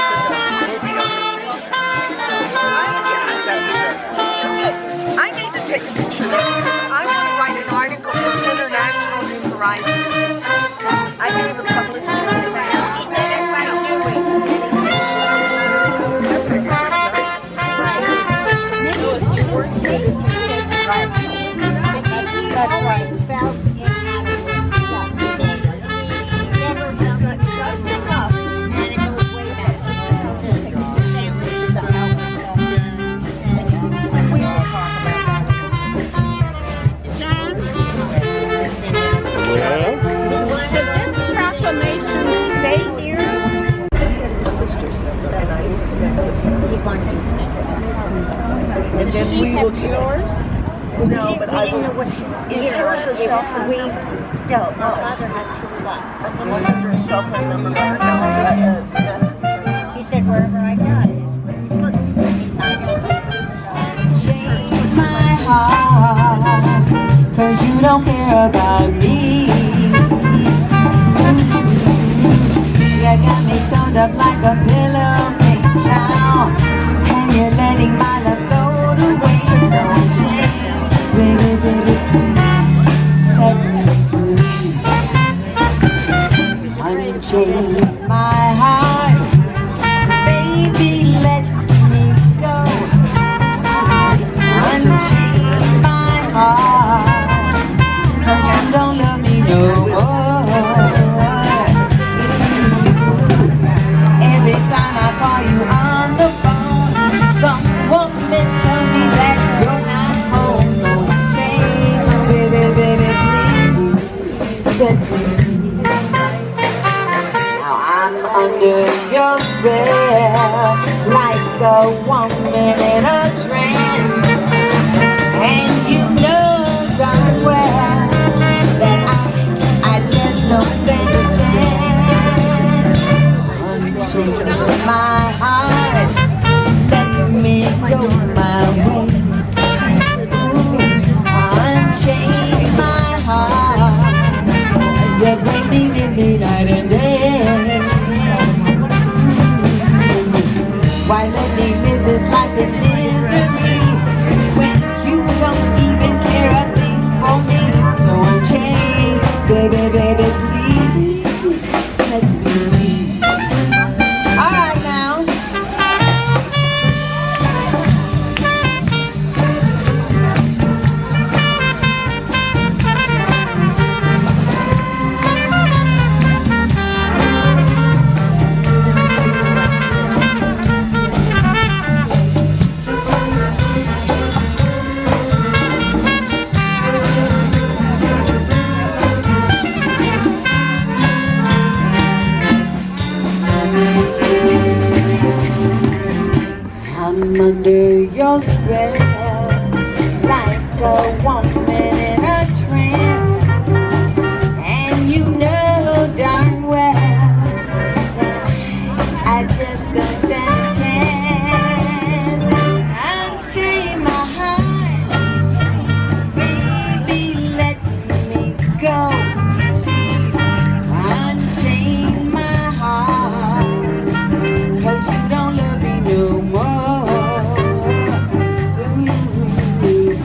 I need to take a picture because I want to write an article for International New Horizons. I do the publicity for the band. That's right. And then we will get yours. No, but I will. Is hers a cell phone number? Yeah, it was. I'm going to send her a cell phone number. He said wherever I got it. Change my heart, 'cause you don't care about me. You got me sewed up like a pillowcase now, and you're letting my love go to waste. So change, baby, baby, please set me free. Unchain my heart, baby, let me go. Unchain my heart, 'cause you don't love me no more. Every time I call you on the phone, some woman tells me that you're not home. So change, baby, baby, please set me free. Now I'm under your spell, like a woman in a trance, and you know darn well that I just don't stand a chance. Unchain my heart, let me go my way. Unchain my heart, you bring me with me night and day. Why let me live this life in misery when you don't even care a thing for me? So unchain, baby, baby, please set me free. All right now. I'm under your spell, like a woman in a trance. And you know darn well that I just don't stand a chance. Unchain my heart, baby, let me go. Unchain my heart, 'cause you don't love me no more. Ooh,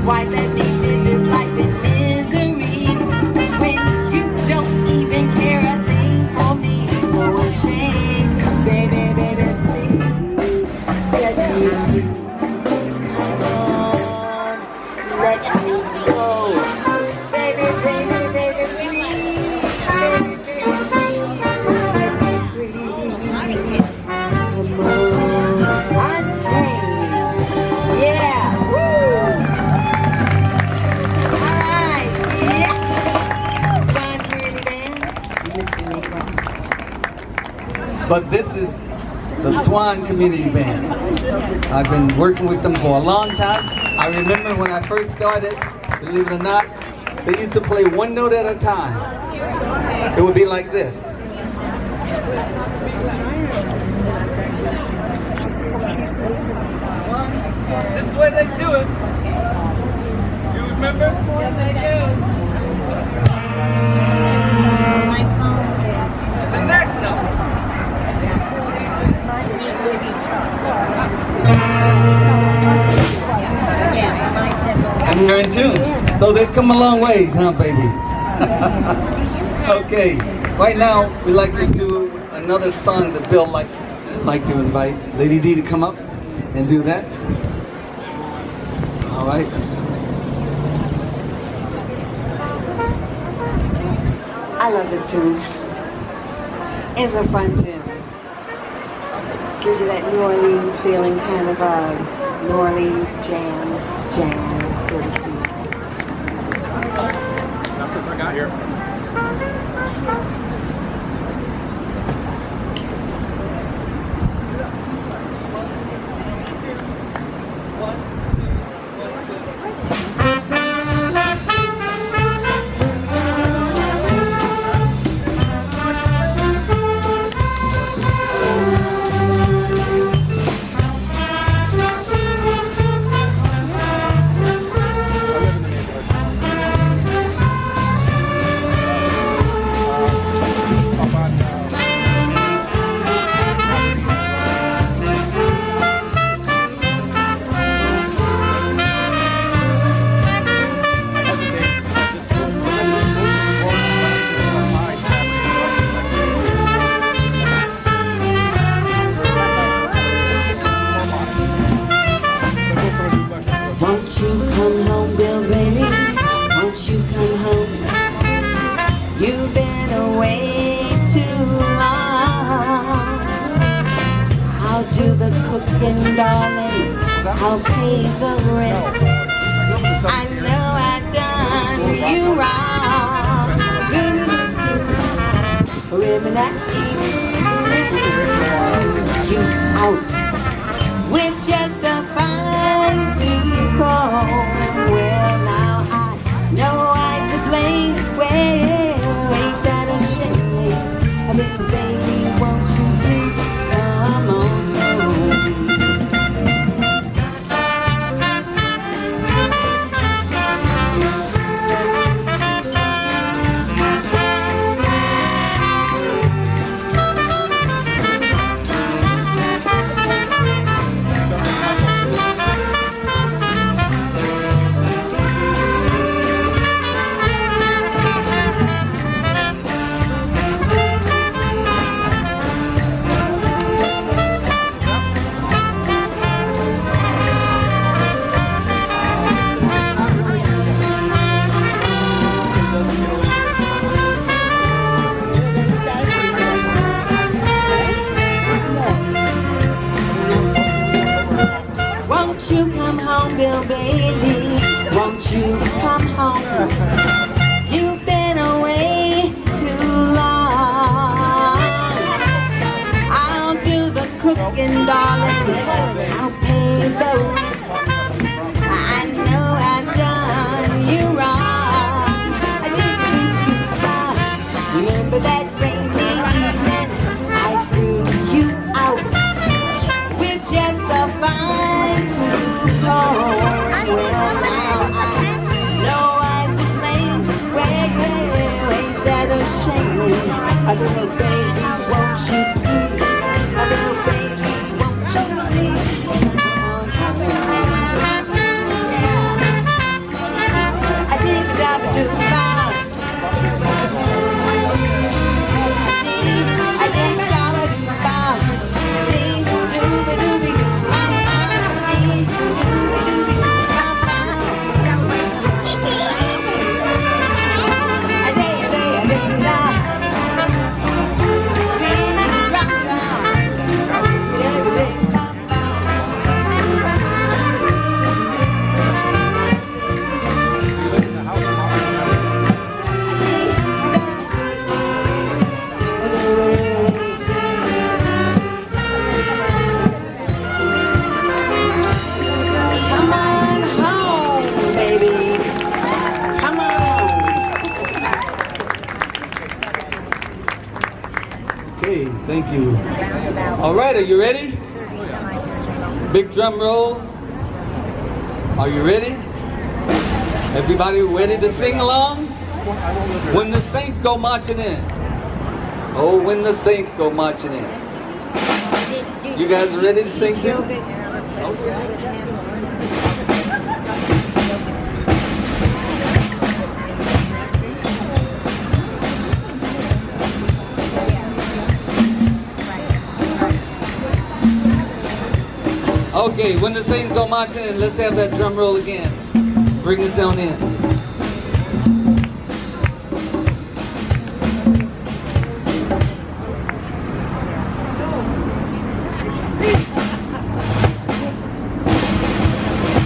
why let me live this life in misery when you don't even care a thing for me? So unchain, baby, baby, please set me free. Come on, let me go. Baby, baby, baby, please. Baby, baby, please set me free. Come on, unchain. Yeah, woo! All right, yes! SWAN Community Band, Mr. Nichthauser. But this is the SWAN Community Band. I've been working with them for a long time. I remember when I first started, believe it or not, they used to play one note at a time. It would be like this. This is the way they do it. You remember? Yes, I do. The next note. And they're in tune. So they've come a long ways, huh, baby? Okay. Right now, we like to do another song that Bill like to invite Lady D to come up and do that. All right. I love this tune. It's a fun tune. Gives you that New Orleans feeling, kind of a New Orleans jazz, so to speak. That's what I got here. You've been away too long. I'll do the cooking, darling. I'll pay the rent. I know I've done you wrong. Remember you out with just a fine people. Well, now I know I'm to blame. Well, ain't that a shame? I mean, baby, won't you please come on home? Won't you come home, Bill Bailey? Won't you come home? You've been away too long. I'll do the cooking, darling. I'll pay the rent. I know I've done you wrong. Remember that rainy evening I threw you out with just a fine tooth comb. Well, now I know I'm to blame. Well, ain't that a shame? A little baby, won't you please? A little baby, won't you please? I think I'll do fine. I think I'll do fine. Ding, dooby dooby doo, I'm fine. Ding, dooby dooby doo, I'm fine. I think now. Come on home, baby. Come on. Okay, thank you. All right, are you ready? Big drum roll. Are you ready? Everybody ready to sing along? When the saints go marching in. Oh, when the saints go marching in. You guys are ready to sing too? Okay. Okay, when the saints go marching in, let's have that drum roll again. Bring us on in.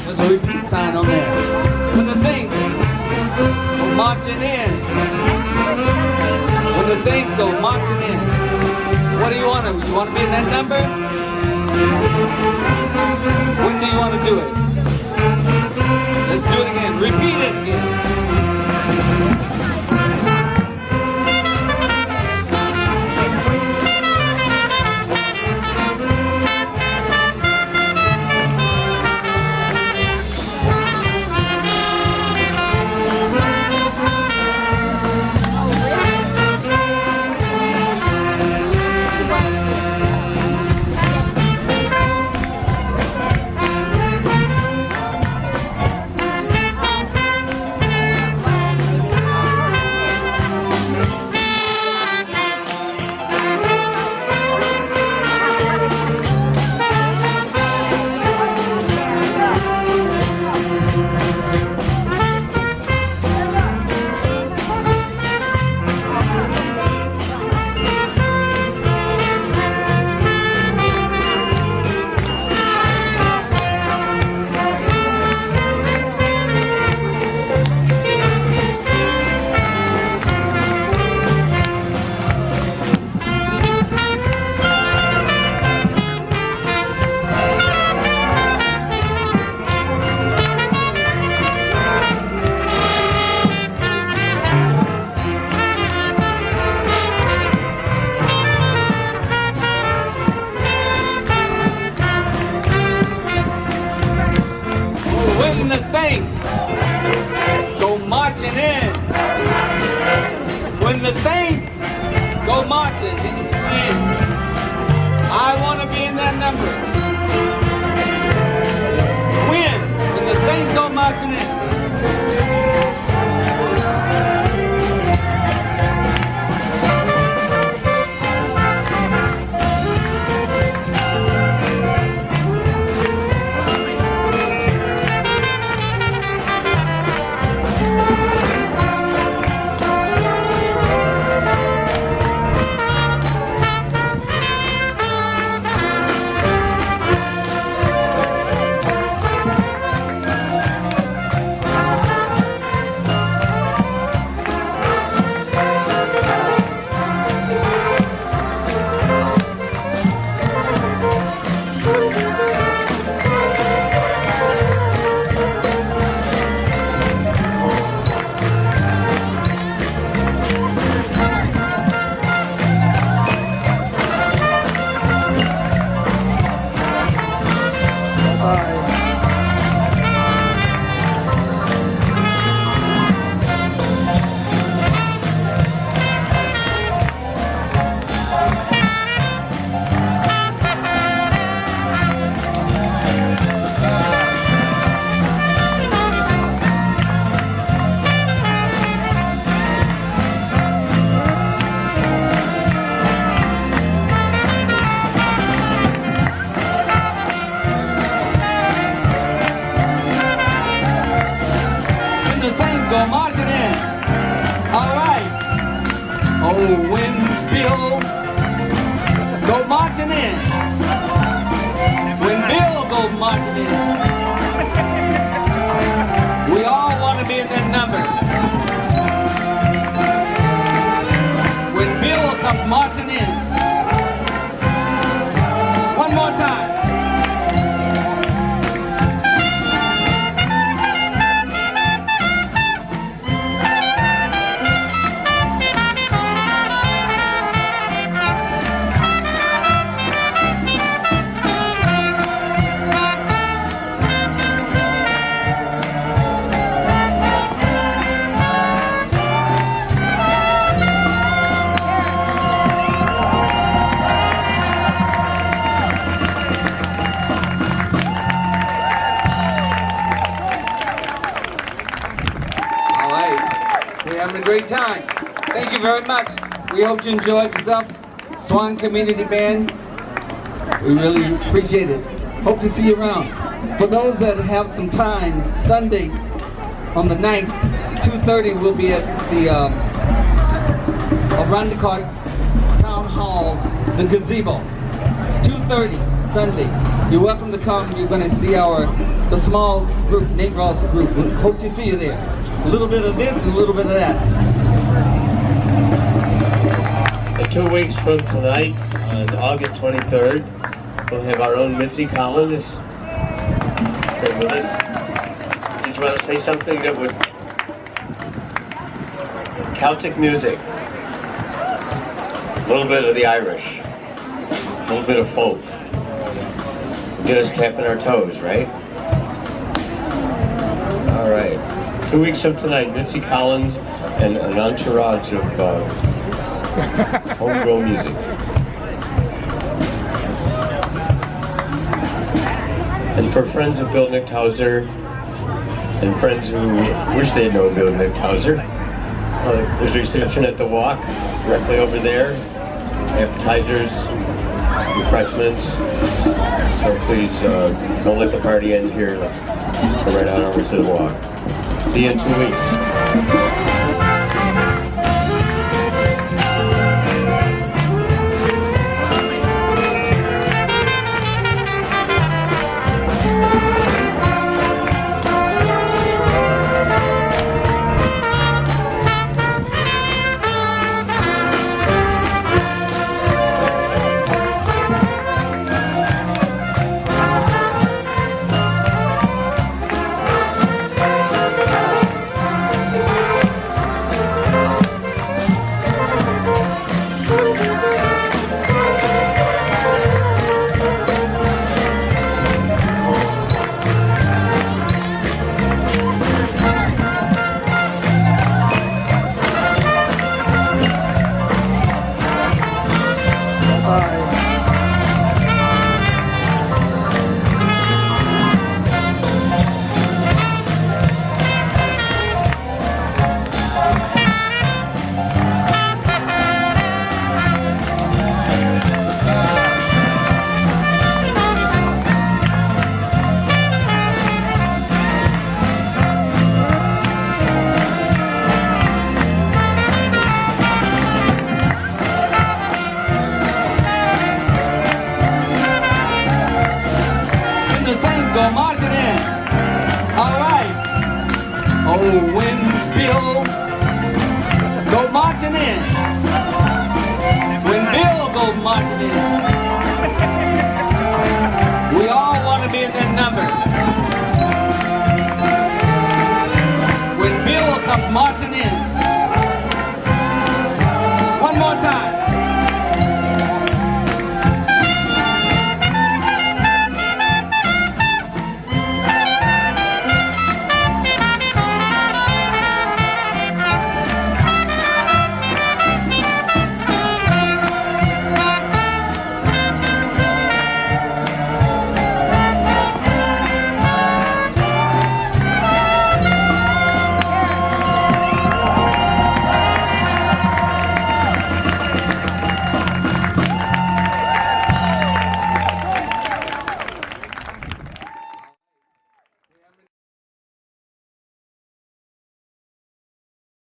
There's a repeat sign on there. When the saints go marching in. When the saints go marching in. What do you want to? You want to be in that number? When do you want to do it? Let's do it again. Repeat it again. The saints go marching in. I want to be in that number. When the saints go marching in. go marching in. We all want to be in that number. When Bill comes marching in, one more time. Having a great time. Thank you very much. We hope you enjoyed yourself. Swan Community Band, we really appreciate it. Hope to see you around. For those that have some time, Sunday on the 9th, 2:30, we'll be at the Arundel Town Hall, the gazebo. 2:30 Sunday. You're welcome to come. You're going to see the small group, Nate Ross group. We hope to see you there. A little bit of this and a little bit of that. And 2 weeks from tonight, on August 23rd, we'll have our own Mitzi Collins stay with us. Did you want to say something that would... Celtic music. A little bit of the Irish. A little bit of folk. Get us tapping our toes, right? All right. 2 weeks from tonight, Mitzi Collins and an entourage of homegrown music. And for friends of Bill Nichthauser and friends who wish they'd known Bill Nichthauser, there's a reception at the Walk, directly over there. Appetizers, refreshments. So please don't let the party end here. Let's go right on over to the Walk. See you in 2 weeks. Go marching in. All right. Oh, when Bill go marching in. When Bill go marching in.